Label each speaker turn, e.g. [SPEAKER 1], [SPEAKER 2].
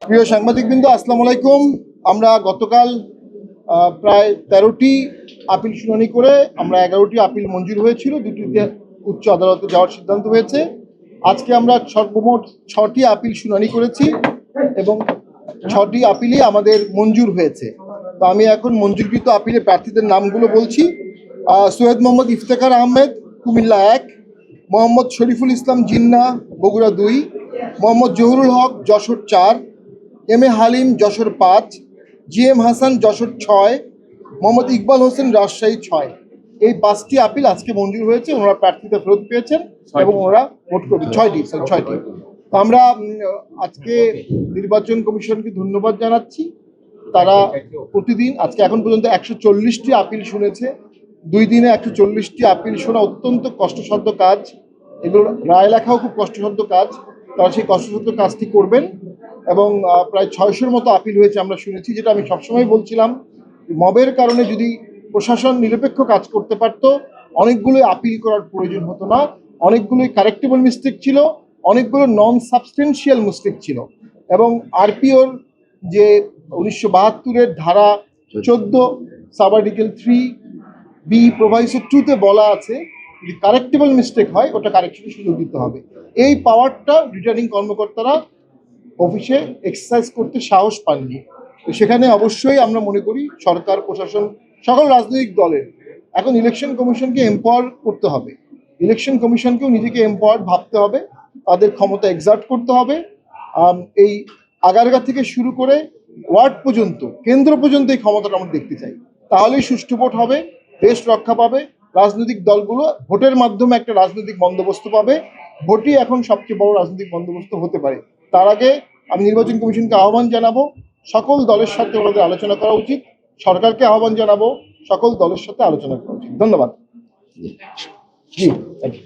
[SPEAKER 1] প্রিয় সাংবাদিকবৃন্দ, আসসালামু আলাইকুম। আমরা গতকাল প্রায় 13টি আপিল শুনানি করে আমরা 11টি আপিল মঞ্জুর হয়েছিল, দুটিতে উচ্চ আদালতে যাওয়ার সিদ্ধান্ত হয়েছে। আজকে আমরা সর্বমোট 6টি আপিল শুনানি করেছি এবং 6টি আপিলই আমাদের মঞ্জুর হয়েছে। তো আমি এখন মঞ্জুরকৃত আপিলের প্রার্থীদের নামগুলো বলছি। সৈয়দ মোহাম্মদ ইফতেখার আহমেদ, কুমিল্লা 1; মোহাম্মদ শরীফুল ইসলাম জিন্না, বগুড়া 2; মোহাম্মদ জহুরুল হক, Jessore 4; M A Halim, Jessore 5; G M Hasan, Jessore 6; Mohammad Iqbal Hossain, Rajshahi 6। এই 5টি আপিল আজকে মঞ্জুর হয়েছে। ওনারা প্রার্থীতা ফেরত পেয়েছেন এবং ওনারা ভোট করবেন। 6টি। তো আমরা আজকে নির্বাচন কমিশনকে ধন্যবাদ জানাচ্ছি। তারা প্রতিদিন আজকে এখন পর্যন্ত 140টি আপিল শুনেছে। 2 দিনে 140টি আপিল শোনা অত্যন্ত কষ্টসাধ্য কাজ। এগুলো রায় লেখাও খুব কষ্টসাধ্য কাজ। তারা সেই কষ্টসাধ্য কাজটি করবেন এবং প্রায় 600-র মতো আপিল হয়েছে আমরা শুনেছি। যেটা আমি সবসময় বলছিলাম, মবের কারণে যদি প্রশাসন নিরপেক্ষ কাজ করতে পারত, অনেকগুলোই আপিল করার প্রয়োজন হতো না। অনেকগুলোই কারেক্টেবল মিস্টেক ছিল, অনেকগুলো নন সাবস্টেন্সিয়াল মিস্টেক ছিল। এবং আরপিওর যে 1972-এর ধারা 14 সাব আর্টিকেল 3B প্রোভাইসো 2-তে বলা আছে, যদি কারেক্টেবল মিস্টেক হয় ওটা কারেকশনের সুযোগ দিতে হবে। এই পাওয়ারটা রিটার্নিং কর্মকর্তারা অফিসে এক্সারসাইজ করতে সাহস পাননি। তো সেখানে অবশ্যই আমরা মনে করি সরকার, প্রশাসন, সকল রাজনৈতিক দলের এখন ইলেকশন কমিশনকে এম্পাওয়ার করতে হবে। ইলেকশন কমিশনকেও নিজেকে এম্পাওয়ার্ড ভাবতে হবে, তাদের ক্ষমতা এক্সার্ট করতে হবে। এই আগারগা থেকে শুরু করে ওয়ার্ড পর্যন্ত, কেন্দ্র পর্যন্ত এই ক্ষমতাটা আমরা দেখতে চাই। তাহলেই সুষ্ঠু ভোট হবে, দেশ রক্ষা পাবে। রাজনৈতিক দলগুলো ভোটের মাধ্যমে একটা রাজনৈতিক বন্দোবস্ত পাবে। ভোটই এখন সবচেয়ে বড় রাজনৈতিক বন্দোবস্ত হতে পারে। তার আগে আমি নির্বাচন কমিশনকে আহ্বান জানাবো, সকল দলের সাথে ওনাদের আলোচনা করা উচিত। সরকারকে আহ্বান জানাবো, সকল দলের সাথে আলোচনা করা উচিত। ধন্যবাদ। জি, থ্যাংক ইউ।